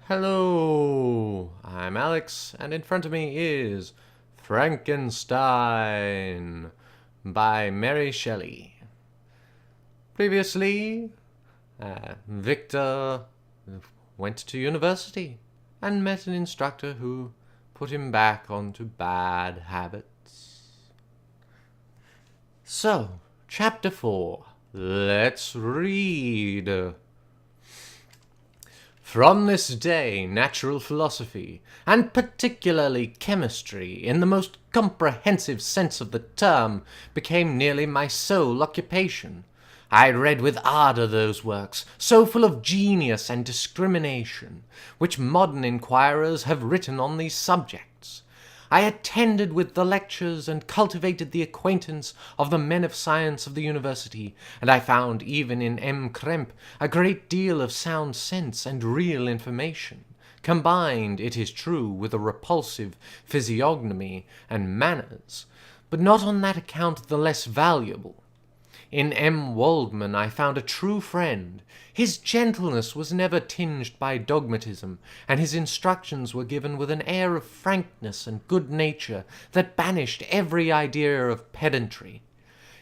Hello, I'm Alex, and in front of me is Frankenstein by Mary Shelley. Previously, Victor went to university and met an instructor who put him back onto bad habits. So, Chapter 4. Let's read. From this day, natural philosophy, and particularly chemistry, in the most comprehensive sense of the term, became nearly my sole occupation. I read with ardour those works, so full of genius and discrimination, which modern inquirers have written on these subjects. I attended with the lectures and cultivated the acquaintance of the men of science of the university, and I found even in M. Krempe a great deal of sound sense and real information, combined, it is true, with a repulsive physiognomy and manners, but not on that account the less valuable. In M. Waldman I found a true friend. His gentleness was never tinged by dogmatism, and his instructions were given with an air of frankness and good nature that banished every idea of pedantry.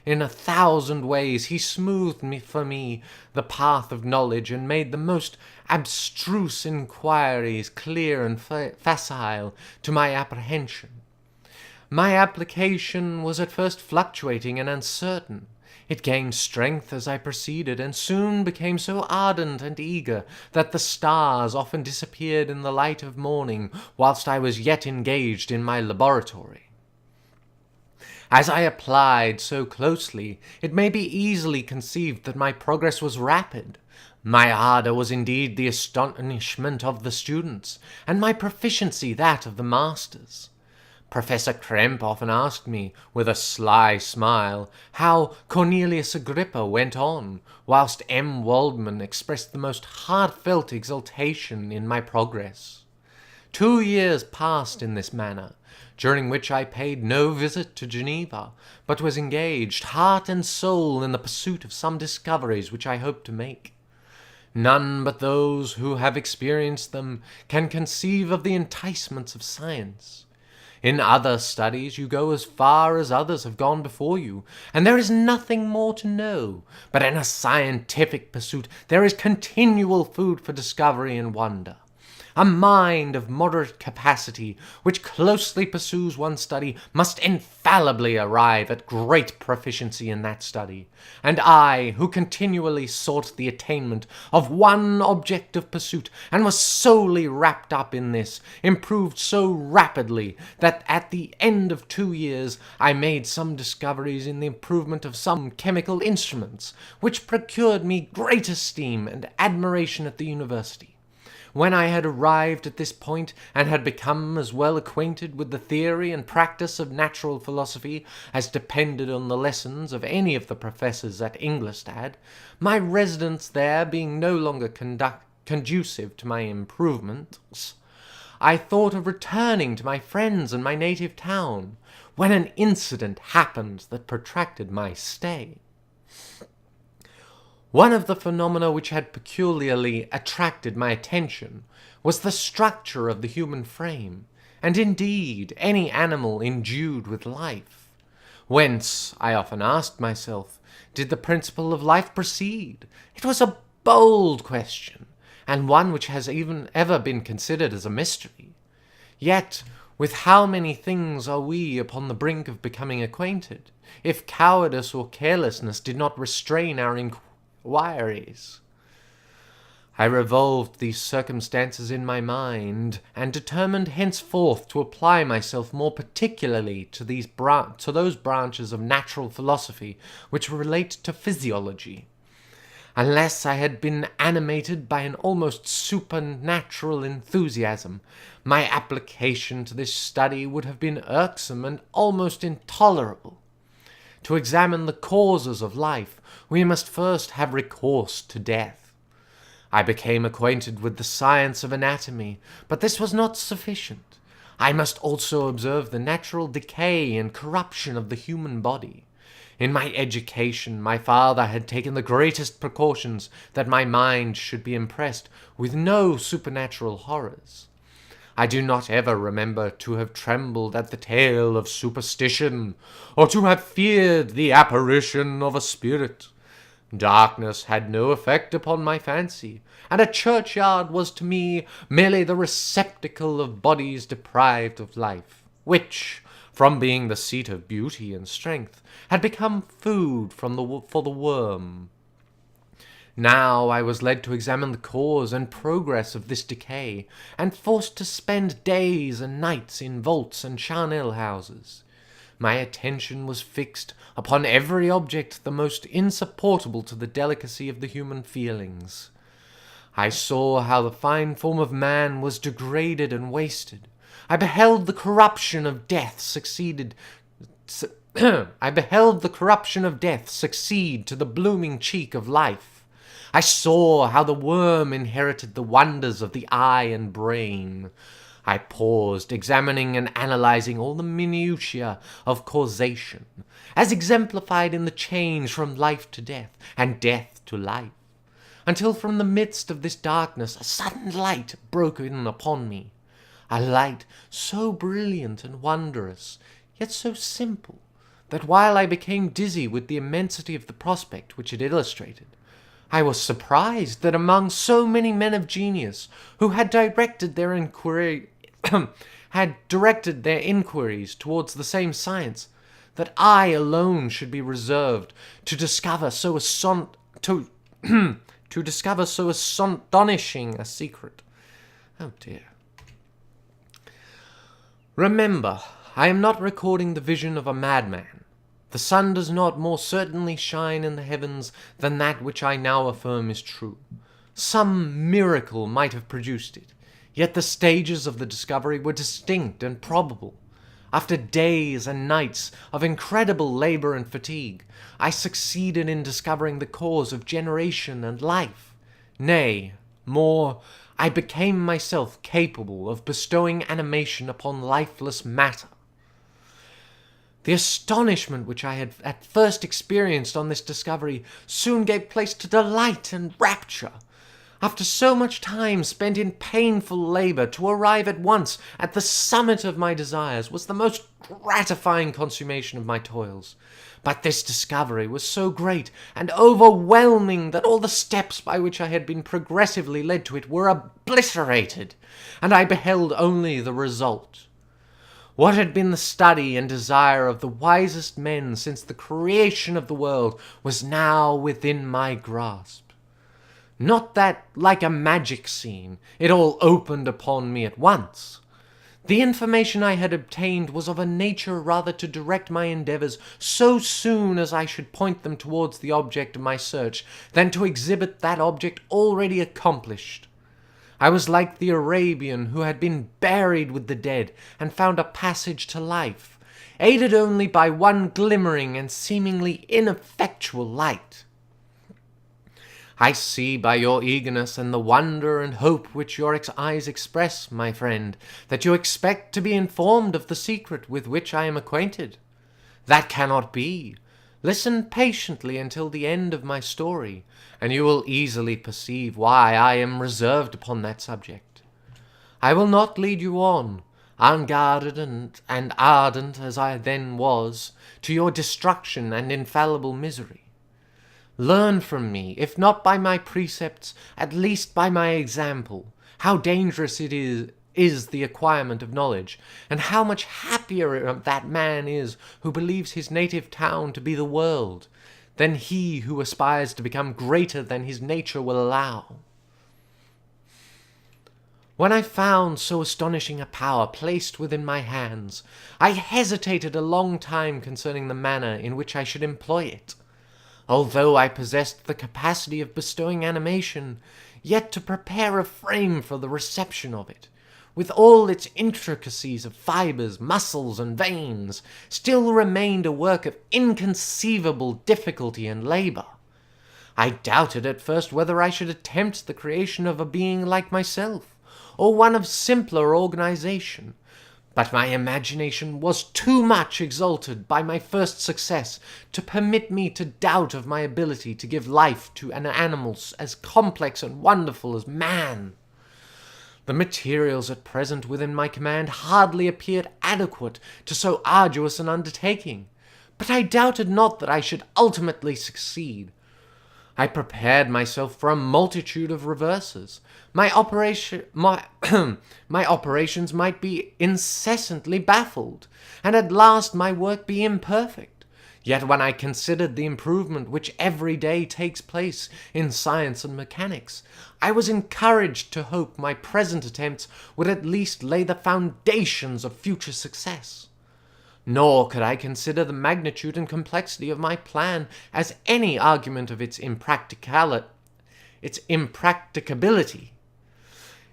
In 1,000 ways he smoothed for me the path of knowledge, and made the most abstruse inquiries clear and facile to my apprehension. My application was at first fluctuating and uncertain. It gained strength as I proceeded, and soon became so ardent and eager that the stars often disappeared in the light of morning whilst I was yet engaged in my laboratory. As I applied so closely, it may be easily conceived that my progress was rapid. My ardour was indeed the astonishment of the students, and my proficiency that of the masters. Professor Krempe often asked me, with a sly smile, how Cornelius Agrippa went on, whilst M. Waldman expressed the most heartfelt exultation in my progress. 2 years passed in this manner, during which I paid no visit to Geneva, but was engaged heart and soul in the pursuit of some discoveries which I hoped to make. None but those who have experienced them can conceive of the enticements of science. In other studies you go as far as others have gone before you, and there is nothing more to know. But in a scientific pursuit there is continual food for discovery and wonder. A mind of moderate capacity, which closely pursues one study, must infallibly arrive at great proficiency in that study. And I, who continually sought the attainment of one object of pursuit, and was solely wrapped up in this, improved so rapidly that at the end of 2 years I made some discoveries in the improvement of some chemical instruments, which procured me great esteem and admiration at the university. When I had arrived at this point, and had become as well acquainted with the theory and practice of natural philosophy as depended on the lessons of any of the professors at Ingolstadt, my residence there being no longer conducive to my improvements, I thought of returning to my friends and my native town, when an incident happened that protracted my stay. One of the phenomena which had peculiarly attracted my attention was the structure of the human frame, and indeed any animal endued with life. Whence, I often asked myself, did the principle of life proceed? It was a bold question, and one which has ever been considered as a mystery. Yet, with how many things are we upon the brink of becoming acquainted, if cowardice or carelessness did not restrain our inquiries? I revolved these circumstances in my mind, and determined henceforth to apply myself more particularly to those branches of natural philosophy which relate to physiology. Unless I had been animated by an almost supernatural enthusiasm, my application to this study would have been irksome and almost intolerable. To examine the causes of life, we must first have recourse to death. I became acquainted with the science of anatomy, but this was not sufficient. I must also observe the natural decay and corruption of the human body. In my education, my father had taken the greatest precautions that my mind should be impressed with no supernatural horrors. I do not ever remember to have trembled at the tale of superstition, or to have feared the apparition of a spirit. Darkness had no effect upon my fancy, and a churchyard was to me merely the receptacle of bodies deprived of life, which, from being the seat of beauty and strength, had become food for the worm. Now I was led to examine the cause and progress of this decay, and forced to spend days and nights in vaults and charnel houses. My attention was fixed upon every object the most insupportable to the delicacy of the human feelings. I saw how the fine form of man was degraded and wasted. I beheld the corruption of death succeed to the blooming cheek of life. I saw how the worm inherited the wonders of the eye and brain. I paused, examining and analyzing all the minutiae of causation, as exemplified in the change from life to death, and death to life, until from the midst of this darkness a sudden light broke in upon me. A light so brilliant and wondrous, yet so simple, that while I became dizzy with the immensity of the prospect which it illustrated, I was surprised that among so many men of genius who had directed their inquiries towards the same science, that I alone should be reserved to discover so astonishing a secret. Oh dear. Remember, I am not recording the vision of a madman. The sun does not more certainly shine in the heavens than that which I now affirm is true. Some miracle might have produced it, yet the stages of the discovery were distinct and probable. After days and nights of incredible labor and fatigue, I succeeded in discovering the cause of generation and life. Nay, more, I became myself capable of bestowing animation upon lifeless matter. The astonishment which I had at first experienced on this discovery soon gave place to delight and rapture. After so much time spent in painful labor, to arrive at once at the summit of my desires was the most gratifying consummation of my toils. But this discovery was so great and overwhelming that all the steps by which I had been progressively led to it were obliterated, and I beheld only the result. What had been the study and desire of the wisest men since the creation of the world was now within my grasp. Not that, like a magic scene, it all opened upon me at once. The information I had obtained was of a nature rather to direct my endeavors so soon as I should point them towards the object of my search, than to exhibit that object already accomplished. I was like the Arabian who had been buried with the dead and found a passage to life, aided only by one glimmering and seemingly ineffectual light. I see by your eagerness and the wonder and hope which your eyes express, my friend, that you expect to be informed of the secret with which I am acquainted. That cannot be. Listen patiently until the end of my story, and you will easily perceive why I am reserved upon that subject. I will not lead you on, unguarded and ardent as I then was, to your destruction and infallible misery. Learn from me, if not by my precepts, at least by my example, how dangerous it is the acquirement of knowledge, and how much happier that man is who believes his native town to be the world, than he who aspires to become greater than his nature will allow. When I found so astonishing a power placed within my hands, I hesitated a long time concerning the manner in which I should employ it. Although I possessed the capacity of bestowing animation, yet to prepare a frame for the reception of it, with all its intricacies of fibers, muscles, and veins, still remained a work of inconceivable difficulty and labor. I doubted at first whether I should attempt the creation of a being like myself, or one of simpler organization, But my imagination was too much exalted by my first success to permit me to doubt of my ability to give life to an animal as complex and wonderful as man. The materials at present within my command hardly appeared adequate to so arduous an undertaking, but I doubted not that I should ultimately succeed. I prepared myself for a multitude of reverses. My operations might be incessantly baffled, and at last my work be imperfect. Yet when I considered the improvement which every day takes place in science and mechanics, I was encouraged to hope my present attempts would at least lay the foundations of future success. Nor could I consider the magnitude and complexity of my plan as any argument of its impracticability.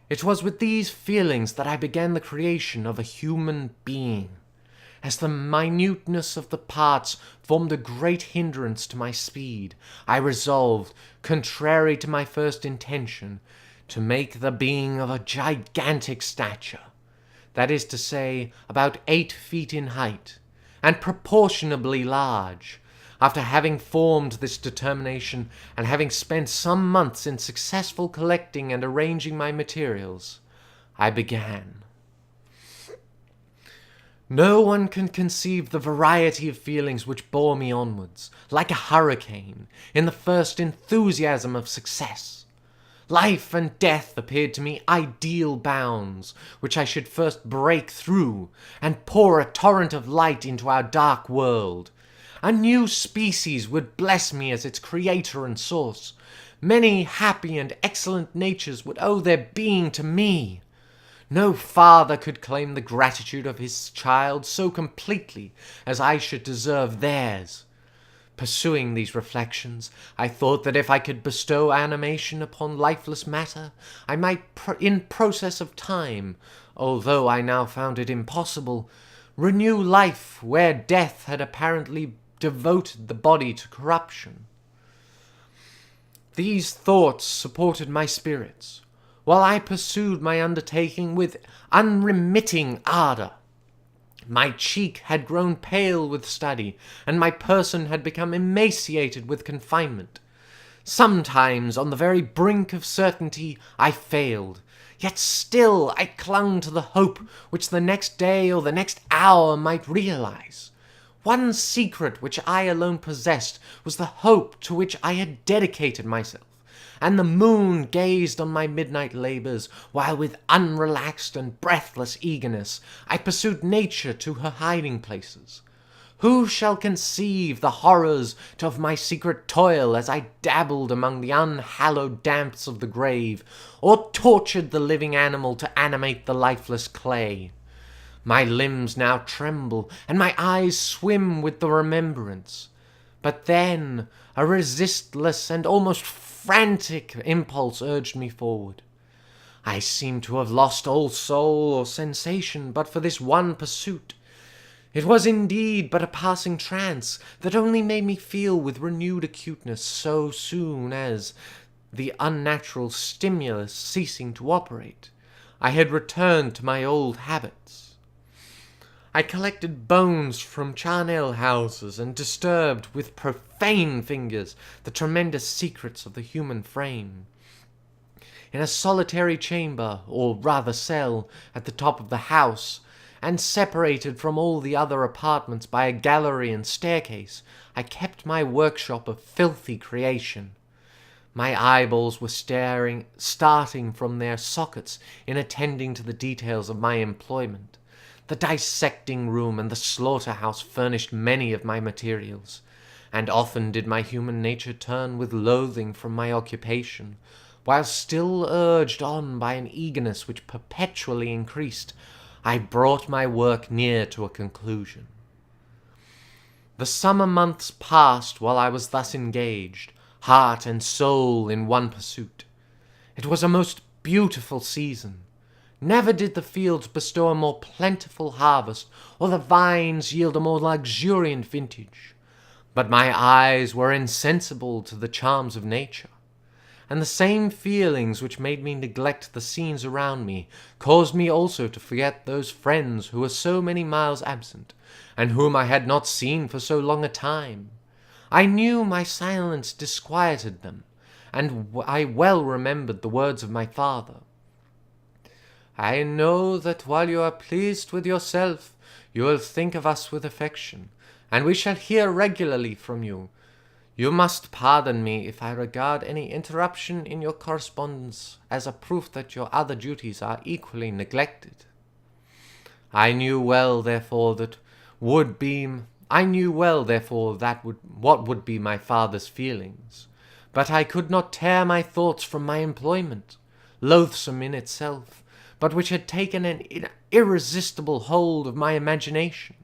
It was with these feelings that I began the creation of a human being. As the minuteness of the parts formed a great hindrance to my speed, I resolved, contrary to my first intention, to make the being of a gigantic stature, that is to say, about 8 feet in height, and proportionably large. After having formed this determination, and having spent some months in successful collecting and arranging my materials, I began. No one can conceive the variety of feelings which bore me onwards, like a hurricane, in the first enthusiasm of success. Life and death appeared to me ideal bounds, which I should first break through, and pour a torrent of light into our dark world. A new species would bless me as its creator and source. Many happy and excellent natures would owe their being to me. No father could claim the gratitude of his child so completely as I should deserve theirs. Pursuing these reflections, I thought that if I could bestow animation upon lifeless matter, I might, in process of time, although I now found it impossible, renew life where death had apparently devoted the body to corruption. These thoughts supported my spirits, while I pursued my undertaking with unremitting ardor. My cheek had grown pale with study, and my person had become emaciated with confinement. Sometimes, on the very brink of certainty, I failed, yet still I clung to the hope which the next day or the next hour might realize. One secret which I alone possessed was the hope to which I had dedicated myself, and the moon gazed on my midnight labors, while with unrelaxed and breathless eagerness I pursued nature to her hiding places. Who shall conceive the horrors of my secret toil as I dabbled among the unhallowed damps of the grave, or tortured the living animal to animate the lifeless clay? My limbs now tremble, and my eyes swim with the remembrance. But then a resistless and almost frantic impulse urged me forward. I seemed to have lost all soul or sensation but for this one pursuit. It was indeed but a passing trance that only made me feel with renewed acuteness so soon as, the unnatural stimulus ceasing to operate, I had returned to my old habits. I collected bones from charnel houses and disturbed with profane fingers the tremendous secrets of the human frame. In a solitary chamber, or rather cell, at the top of the house, and separated from all the other apartments by a gallery and staircase, I kept my workshop of filthy creation. My eyeballs were starting from their sockets in attending to the details of my employment. The dissecting room and the slaughterhouse furnished many of my materials, and often did my human nature turn with loathing from my occupation, while still urged on by an eagerness which perpetually increased, I brought my work near to a conclusion. The summer months passed while I was thus engaged, heart and soul in one pursuit. It was a most beautiful season. Never did the fields bestow a more plentiful harvest, or the vines yield a more luxuriant vintage. But my eyes were insensible to the charms of nature. and the same feelings which made me neglect the scenes around me caused me also to forget those friends who were so many miles absent, and whom I had not seen for so long a time. I knew my silence disquieted them, and I well remembered the words of my father. "I know that while you are pleased with yourself, you will think of us with affection, and we shall hear regularly from you. You must pardon me if I regard any interruption in your correspondence as a proof that your other duties are equally neglected." I knew well, therefore, what would be my father's feelings, but I could not tear my thoughts from my employment, loathsome in itself, but which had taken an irresistible hold of my imagination.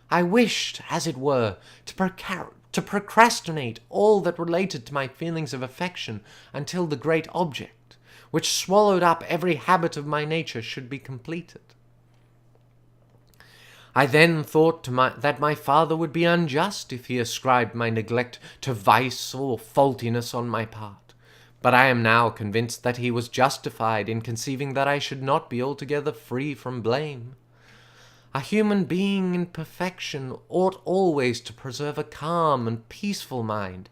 I wished, as it were, to procrastinate all that related to my feelings of affection until the great object, which swallowed up every habit of my nature, should be completed. I then thought that my father would be unjust if he ascribed my neglect to vice or faultiness on my part, but I am now convinced that he was justified in conceiving that I should not be altogether free from blame. A human being in perfection ought always to preserve a calm and peaceful mind,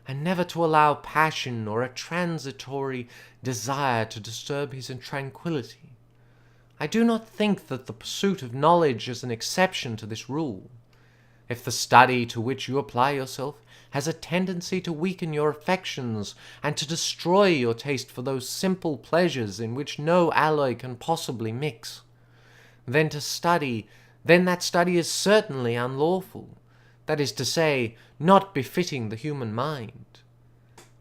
and never to allow passion or a transitory desire to disturb his tranquillity. I do not think that the pursuit of knowledge is an exception to this rule. If the study to which you apply yourself has a tendency to weaken your affections and to destroy your taste for those simple pleasures in which no alloy can possibly mix, then that study is certainly unlawful, that is to say, not befitting the human mind.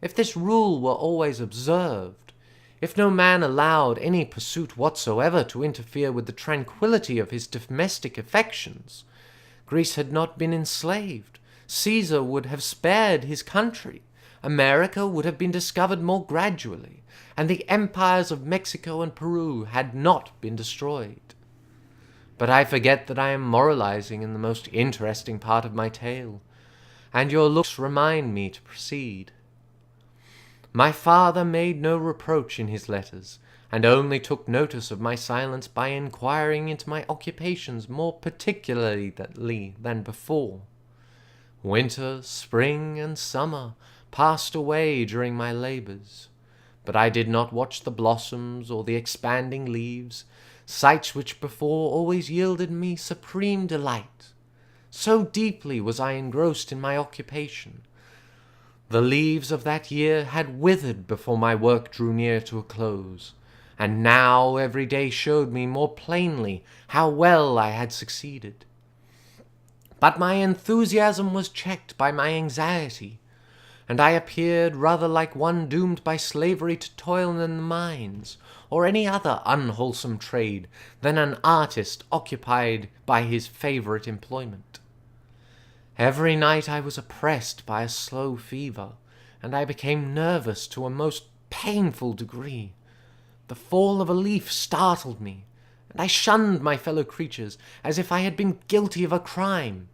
If this rule were always observed, if no man allowed any pursuit whatsoever to interfere with the tranquillity of his domestic affections, Greece had not been enslaved, Caesar would have spared his country, America would have been discovered more gradually, and the empires of Mexico and Peru had not been destroyed. But I forget that I am moralizing in the most interesting part of my tale, and your looks remind me to proceed. My father made no reproach in his letters, and only took notice of my silence by inquiring into my occupations more particularly than before. Winter, spring, and summer passed away during my labors, but I did not watch the blossoms or the expanding leaves, sights which before always yielded me supreme delight. So deeply was I engrossed in my occupation. The leaves of that year had withered before my work drew near to a close, and now every day showed me more plainly how well I had succeeded. But my enthusiasm was checked by my anxiety, and I appeared rather like one doomed by slavery to toil in the mines, or any other unwholesome trade, than an artist occupied by his favourite employment. Every night I was oppressed by a slow fever, and I became nervous to a most painful degree. The fall of a leaf startled me, and I shunned my fellow creatures as if I had been guilty of a crime.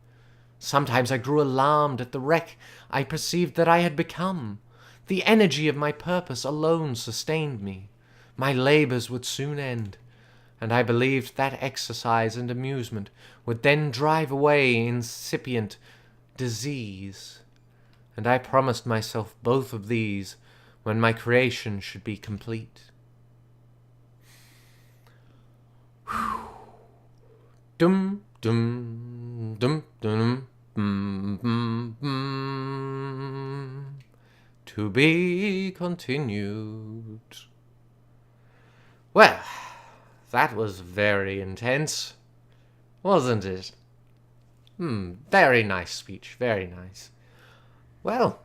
Sometimes I grew alarmed at the wreck I perceived that I had become. The energy of my purpose alone sustained me. My labours would soon end, and I believed that exercise and amusement would then drive away incipient disease, and I promised myself both of these when my creation should be complete. Dum dum dum dum to be continued. Well, that was very intense, wasn't it? Very nice speech, very nice. Well,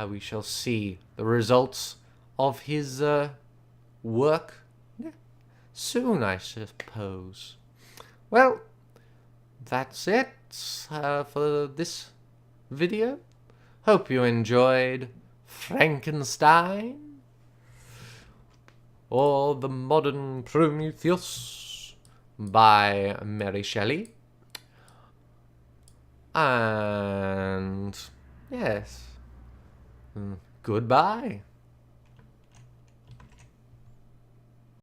we shall see the results of his work soon, I suppose. Well, that's it for this video. Hope you enjoyed Frankenstein, or the Modern Prometheus by Mary Shelley. And yes, goodbye.